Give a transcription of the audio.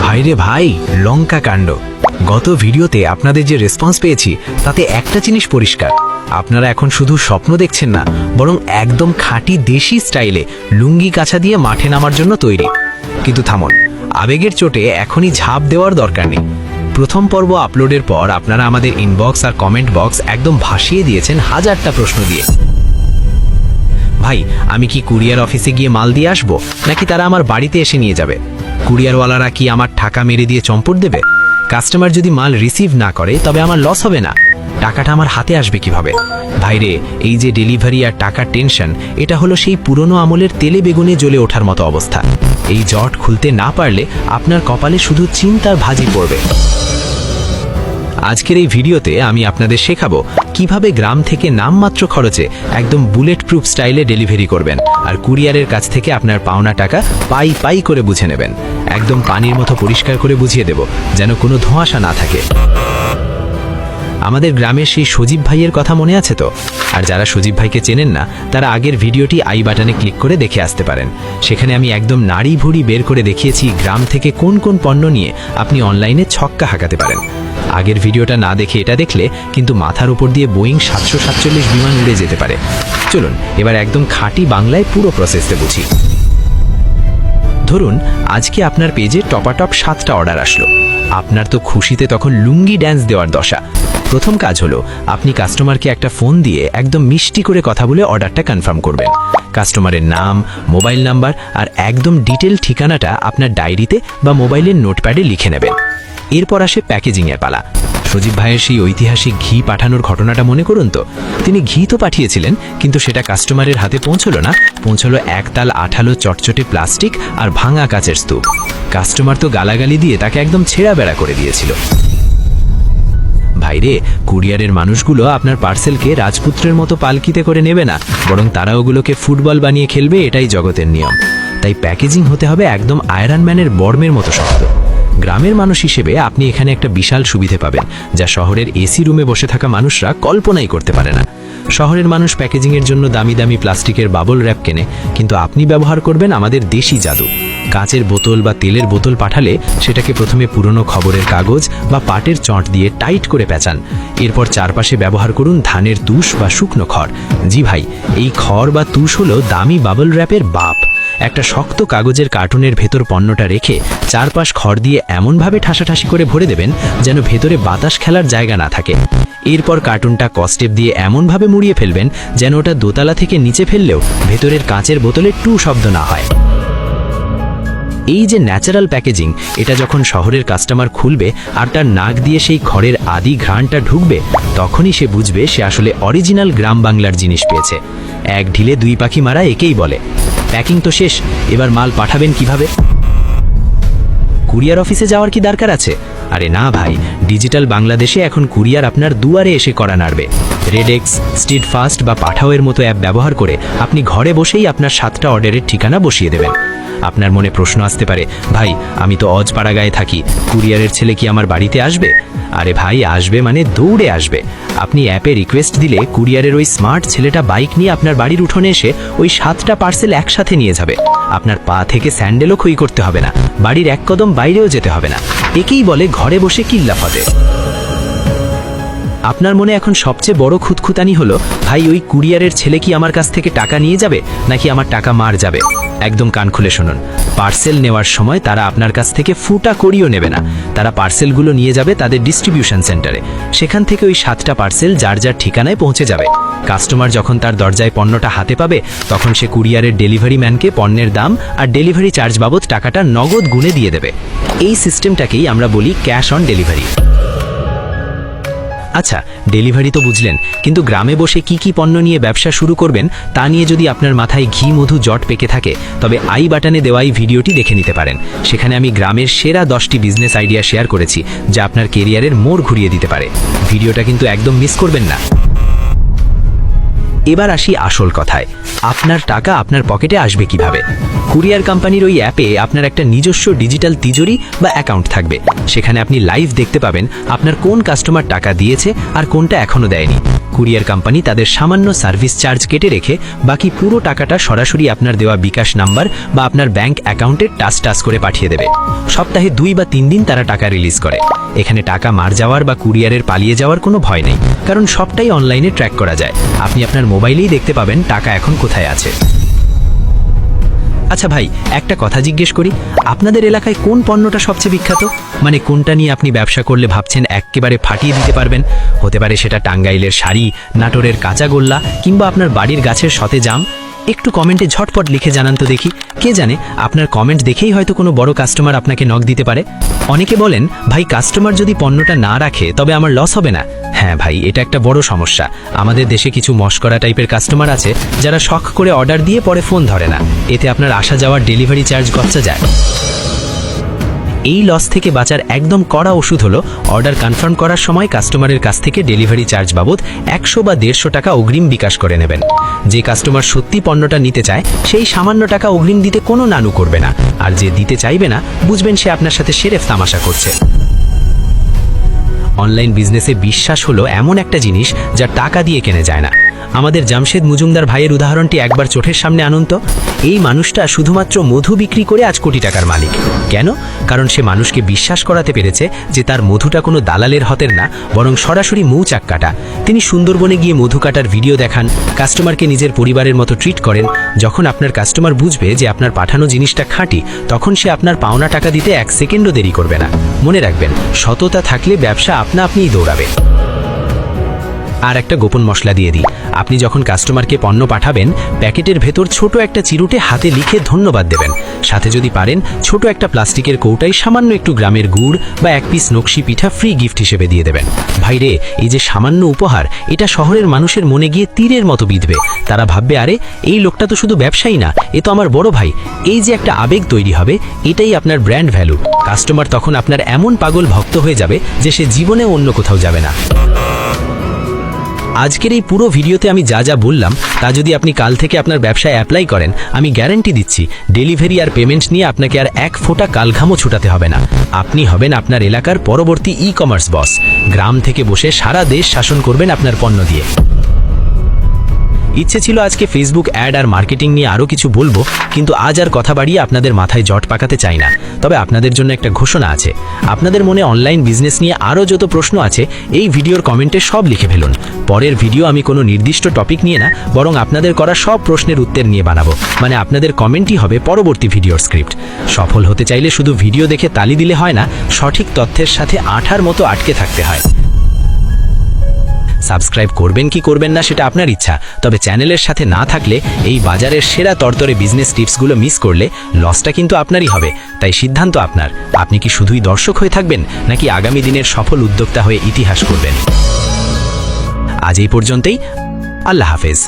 ভাইরে ভাই, লঙ্কা কাণ্ড। গত ভিডিওতে আপনাদের যে রেসপন্স পেয়েছি তাতে একটা জিনিস পরিষ্কার, আপনারা এখন শুধু স্বপ্ন দেখছেন না, বরং একদম খাঁটি দেশি স্টাইলে লুঙ্গি কাছা দিয়ে মাঠে নামার জন্য তৈরি। কিন্তু থামুন, আবেগের চোটে এখনই ঝাঁপ দেওয়ার দরকার নেই। প্রথম পর্ব আপলোডের পর আপনারা আমাদের ইনবক্স আর কমেন্ট বক্স একদম ভাসিয়ে দিয়েছেন হাজারটা প্রশ্ন দিয়ে। ভাই, আমি কি কুরিয়ার অফিসে গিয়ে মাল দিয়ে আসবো, নাকি তারা আমার বাড়িতে এসে নিয়ে যাবে? কুরিয়ারওয়ালারা কি আমার টাকা মেরে দিয়ে চম্পট দেবে? কাস্টমার যদি মাল রিসিভ না করে তবে আমার লস হবে না? টাকাটা আমার হাতে আসবে কিভাবে? ভাইরে, এই যে ডেলিভারি আর টাকার টেনশন, এটা হলো সেই পুরনো আমলের তেলে বেগুনে জ্বলে ওঠার মতো অবস্থা। এই জট খুলতে না পারলে আপনার কপালে শুধু চিন্তার ভাঁজি পড়বে। আজকের এই ভিডিওতে আমি আপনাদের শেখাবো কিভাবে গ্রাম থেকে নামমাত্র খরচে একদম বুলেট প্রুফ স্টাইলে ডেলিভারি করবেন আর কুরিয়ারের কাছ থেকে আপনার পাওনা টাকা পাই পাই করে বুঝে নেবেন। একদম পানির মতো পরিষ্কার করে বুঝিয়ে দেব, যেন কোনো ধোঁয়াশা না থাকে। আমাদের গ্রামের সেই সজীব ভাইয়ের কথা মনে আছে তো? আর যারা সজীব ভাইকে চেনেন না, তারা আগের ভিডিওটি আই বাটনে ক্লিক করে দেখে আসতে পারেন। সেখানে আমি একদম নাড়ি ভুড়ি বের করে দেখিয়েছি গ্রাম থেকে কোন কোন পণ্য নিয়ে আপনি অনলাইনে ছক্কা হাঁকাতে পারেন। আগের ভিডিওটা না দেখে এটা দেখলে কিন্তু মাথার উপর দিয়ে বোয়িং 747 বিমান উড়ে যেতে পারে। চলুন এবার একদম খাঁটি বাংলায় পুরো প্রসেসটা বুঝি। ধরুন আজকে আপনার পেজে টপাটপ 7টা অর্ডার আসলো। আপনার তো খুশিতে তখন লুঙ্গি ড্যান্স দেওয়ার দশা। প্রথম কাজ হলো আপনি কাস্টমারকে একটা ফোন দিয়ে একদম মিষ্টি করে কথা বলে অর্ডারটা কনফার্ম করবেন। কাস্টমারের নাম, মোবাইল নাম্বার আর একদম ডিটেল ঠিকানাটা আপনার ডায়েরিতে বা মোবাইলের নোটপ্যাডে লিখে নেবেন। এরপর আসে প্যাকেজিংয়ের পালা। সজীব ভাইয়ের সেই ঐতিহাসিক ঘি পাঠানোর ঘটনাটা মনে করুন তো। তিনি ঘি তো পাঠিয়েছিলেন, কিন্তু সেটা কাস্টমারের হাতে পৌঁছলো না, পৌঁছলো একতাল আঠালো চটচটে প্লাস্টিক আর ভাঙা কাচের স্তূপ। কাস্টমার তো গালাগালি দিয়ে তাকে একদম ছেঁড়া বেড়া করে দিয়েছিল। ভাইরে, কুরিয়ারের মানুষগুলো আপনার পার্সেলকে রাজপুত্রের মতো পালকিতে করে নেবে না, বরং তারা ওগুলোকে ফুটবল বানিয়ে খেলবে, এটাই জগতের নিয়ম। তাই প্যাকেজিং হতে হবে একদম আয়রন ম্যানের বর্মের মতো শক্ত। গ্রামের মানুষ হিসেবে আপনি এখানে একটা বিশাল সুবিধে পাবেন, যা শহরের এসি রুমে বসে থাকা মানুষরা কল্পনাই করতে পারে না। শহরের মানুষ প্যাকেজিংয়ের জন্য দামি দামি প্লাস্টিকের বাবল র্যাপ কেনে, কিন্তু আপনি ব্যবহার করবেন আমাদের দেশি জাদু। কাঁচের বোতল বা তেলের বোতল পাঠালে সেটাকে প্রথমে পুরনো খবরের কাগজ বা পাটের চট দিয়ে টাইট করে পেঁচান। এরপর চারপাশে ব্যবহার করুন ধানের তুষ বা শুকনো খড়। জি ভাই, এই খড় বা তুষ হলো দামি বাবল র্যাপের বাপ। একটা শক্ত কাগজের কার্টুনের ভেতর পণ্যটা রেখে চারপাশ খড় দিয়ে এমনভাবে ঠাসাঠাসি করে ভরে দেবেন যেন ভেতরে বাতাস খেলার জায়গা না থাকে। এরপর কার্টুনটা কস্টেপ দিয়ে এমনভাবে মুড়িয়ে ফেলবেন যেন ওটা দোতলা থেকে নিচে ফেললেও ভেতরের কাঁচের বোতলে টু শব্দ না হয়। এই যে ন্যাচারাল প্যাকেজিং, এটা যখন শহরের কাস্টমার খুলবে আর তার নাক দিয়ে সেই খড়ের আদি ঘ্রাণটা ঢুকবে, তখনই সে বুঝবে সে আসলে অরিজিনাল গ্রাম বাংলার জিনিস পেয়েছে। এক ঢিলে দুই পাখি মারা একেই বলে। প্যাকিং তো শেষ, এবার মাল পাঠাবেন কিভাবে? কুরিয়ার অফিসে যাওয়ার কি দরকার আছে? আরে না ভাই, ডিজিটাল বাংলাদেশে এখন কুরিয়ার আপনার দুয়ারে এসে করা নাড়বে। রেডেক্স, স্ট্রিট ফাস্ট বা পাঠাওয়ের মতো অ্যাপ ব্যবহার করে আপনি ঘরে বসেই আপনার 7টা অর্ডারের ঠিকানা বসিয়ে দেবেন। আপনার মনে প্রশ্ন আসতে পারে, ভাই আমি তো অজপাড়াগাঁয়ে থাকি, কুরিয়ারের ছেলে কি আমার বাড়িতে আসবে? আরে ভাই, আসবে মানে দৌড়ে আসবে। আপনি অ্যাপে রিকোয়েস্ট দিলে কুরিয়ারের ওই স্মার্ট ছেলেটা বাইক নিয়ে আপনার বাড়ির উঠোনে এসে ওই 7টা পার্সেল একসাথে নিয়ে যাবে। আপনার পা থেকে স্যান্ডেলও ক্ষয় করতে হবে না, বাড়ির এক কদম বাইরেও যেতে হবে না। একেই বলে ঘরে বসে কিল্লাফতে। আপনার মনে এখন সবচেয়ে বড় খুঁতখুঁতানি হলো, ভাই ওই কুরিয়ারের ছেলে কি আমার কাছ থেকে টাকা নিয়ে যাবে, নাকি আমার টাকা মার যাবে? একদম কান খুলে শুনুন। পার্সেল নেওয়ার সময় তারা আপনার কাছ থেকে ফুটা করিও নেবে না। তারা পার্সেলগুলো নিয়ে যাবে তাদের ডিস্ট্রিবিউশন সেন্টারে। সেখান থেকে ওই 7টা পার্সেল যার যার ঠিকানায় পৌঁছে যাবে। কাস্টমার যখন তার দরজায় পণ্যটা হাতে পাবে, তখন সে কুরিয়ারের ডেলিভারি ম্যানকে পণ্যের দাম আর ডেলিভারি চার্জ বাবদ টাকাটা নগদ গুণে দিয়ে দেবে। এই সিস্টেমটাকেই আমরা বলি ক্যাশ অন ডেলিভারি। আচ্ছা, ডেলিভারি তো বুঝলেন, কিন্তু গ্রামে বসে কি কি পণ্য নিয়ে ব্যবসা শুরু করবেন তা নিয়ে যদি আপনার মাথায় ঘি মধু জট পেকে থাকে, তবে আই বাটনে দেওয়া এই ভিডিওটি দেখে নিতে পারেন। সেখানে আমি গ্রামের সেরা 10টি বিজনেস আইডিয়া শেয়ার করেছি, যা আপনার কেরিয়ারের মোড় ঘুরিয়ে দিতে পারে। ভিডিওটা কিন্তু একদম মিস করবেন না। এবার আসি আসল কথায়, আপনার টাকা আপনার পকেটে আসবে কিভাবে? কুরিয়ার কোম্পানির ওই অ্যাপে আপনার একটা নিজস্ব ডিজিটাল তিজোরি বা অ্যাকাউন্ট থাকবে। সেখানে আপনি লাইভ দেখতে পাবেন আপনার কোন কাস্টমার টাকা দিয়েছে আর কোনটা এখনো দেয়নি। কুরিয়ার কোম্পানি তাদের সামান্য সার্ভিস চার্জ কেটে রেখে বাকি পুরো টাকাটা সরাসরি আপনার দেওয়া বিকাশ নাম্বার বা আপনার ব্যাংক অ্যাকাউন্টে টাচ করে পাঠিয়ে দেবে। সপ্তাহে 2 বা 3 দিন তারা টাকা রিলিজ করে। এখানে টাকা মার যাওয়ার বা কুরিয়ারের পালিয়ে যাওয়ার কোনো ভয় নেই, কারণ সবটাই অনলাইনে ট্র্যাক করা যায়। আপনি আপনার মোবাইলেই দেখতে পাবেন টাকা এখন কোথায় আছে। আচ্ছা ভাই, একটা কথা জিজ্ঞেস করি, আপনাদের এলাকায় কোন পণ্যটা সবচেয়ে বিখ্যাত? মানে কোনটা নিয়ে আপনি ব্যবসা করলে ভাবছেন একেবারে ফাটিয়ে দিতে পারবেন? হতে পারে সেটা টাঙ্গাইলের শাড়ি, নাটোরের কাঁচাগোল্লা, কিংবা আপনার বাড়ির গাছের সতেজ আম। একটু কমেন্টে ঝটপট লিখে জানান তো দেখি। কে জানে, আপনার কমেন্ট দেখেই হয়তো কোনো বড় কাস্টমার আপনাকে নক দিতে পারে। অনেকে বলেন, ভাই কাস্টমার যদি পণ্যটা না রাখে তবে আমার লস হবে না? হ্যাঁ ভাই, এটা একটা বড় সমস্যা। আমাদের দেশে কিছু মস্করা টাইপের কাস্টমার আছে যারা শখ করে অর্ডার দিয়ে পরে ফোন ধরে না। এতে আপনার আসা যাওয়ার ডেলিভারি চার্জ গচ্চা যায়। এই লস থেকে বাঁচার একদম কড়া ওষুধ হলো অর্ডার কনফার্ম করার সময় কাস্টমারের কাছ থেকে ডেলিভারি চার্জ বাবদ 100 বা 150 টাকা অগ্রিম বিকাশ করে নেবেন। যে কাস্টমার সত্যি পণ্যটা নিতে চায় সেই সামান্য টাকা অগ্রিম দিতে কোনো নানু করবে না, আর যে দিতে চাইবে না বুঝবেন সে আপনার সাথে সেরেফ তামাশা করছে। অনলাইন বিজনেসে বিশ্বাস হলো এমন একটা জিনিস যা টাকা দিয়ে কেনা যায় না। আমাদের জামশেদ মজুমদার ভাইয়ের উদাহরণটি একবার চোখের সামনে আনুন তো। এই মানুষটা শুধুমাত্র মধু বিক্রি করে আজ কোটি টাকার মালিক। কেন? কারণ সে মানুষকে বিশ্বাস করাতে পেরেছে যে তার মধুটা কোনো দালালের হাতের না, বরং সরাসরি মৌচাক কাটা। তিনি সুন্দরবনে গিয়ে মধু কাটার ভিডিও দেখান, কাস্টমারকে নিজের পরিবারের মতো ট্রিট করেন। যখন আপনার কাস্টমার বুঝবে যে আপনার পাঠানো জিনিসটা খাঁটি, তখন সে আপনার পাওনা টাকা দিতে 1 সেকেন্ডও দেরি করবে না। মনে রাখবেন, সততা থাকলে ব্যবসা আপনা আপনিই দৌড়াবে। আর একটা গোপন মশলা দিয়ে দিই, আপনি যখন কাস্টমারকে পণ্য পাঠাবেন, প্যাকেটের ভেতর ছোট একটা চিরুটে হাতে লিখে ধন্যবাদ দেবেন। সাথে যদি পারেন ছোট একটা প্লাস্টিকের কৌটায় সামান্য একটু গ্রামের গুড় বা 1 পিস নকশি পিঠা ফ্রি গিফট হিসেবে দিয়ে দেবেন। ভাইরে, এই যে সামান্য উপহার, এটা শহরের মানুষের মনে গিয়ে তীরের মতো বিঁধবে। তারা ভাববে, আরে এই লোকটা তো শুধু ব্যবসায়ী না, এ তো আমার বড় ভাই। এই যে একটা আবেগ তৈরি হবে, এটাই আপনার ব্র্যান্ড ভ্যালু। কাস্টমার তখন আপনার এমন পাগল ভক্ত হয়ে যাবে যে সে জীবনে অন্য কোথাও যাবে না। আজকের এই পুরো ভিডিওতে আমি যা যা বললাম তা যদি আপনি কাল থেকে আপনার ব্যবসায় অ্যাপ্লাই করেন, আমি গ্যারান্টি দিচ্ছি ডেলিভারি আর পেমেন্ট নিয়ে আপনাকে আর 1 ফোঁটা কালঘামও ছুটাতে হবে না। আপনি হবেন আপনার এলাকার পরবর্তী ই-কমার্স বস। গ্রাম থেকে বসে সারা দেশ শাসন করবেন আপনার পণ্য দিয়ে। ইচ্ছে ছিল আজকে ফেসবুক অ্যাড আর মার্কেটিং নিয়ে আরও কিছু বলবো, কিন্তু আজ আর কথা বাড়িয়ে আপনাদের মাথায় জট পাকাতে চাই না। তবে আপনাদের জন্য একটা ঘোষণা আছে, আপনাদের মনে অনলাইন বিজনেস নিয়ে আরও যত প্রশ্ন আছে এই ভিডিওর কমেন্টে সব লিখে ফেলুন। পরের ভিডিও আমি কোনো নির্দিষ্ট টপিক নিয়ে না, বরং আপনাদের করা সব প্রশ্নের উত্তর নিয়ে বানাবো। মানে আপনাদের কমেন্টই হবে পরবর্তী ভিডিওর স্ক্রিপ্ট। সফল হতে চাইলে শুধু ভিডিও দেখে তালি দিলে হয় না, সঠিক তথ্যের সাথে আঠার মতো আটকে থাকতে হয়। সাবস্ক্রাইব করবেন কি করবেন না সেটা আপনার ইচ্ছা, তবে চ্যানেলের সাথে না থাকলে এই বাজারের সেরা তরতরে বিজনেস টিপসগুলো মিস করলে লসটা কিন্তু আপনারই হবে। তাই সিদ্ধান্ত আপনার। আপনি কি শুধুই দর্শক হয়ে থাকবেন, নাকি আগামী দিনের সফল উদ্যোক্তা হয়ে ইতিহাস করবেন? আজ এই পর্যন্তই। আল্লাহ হাফেজ।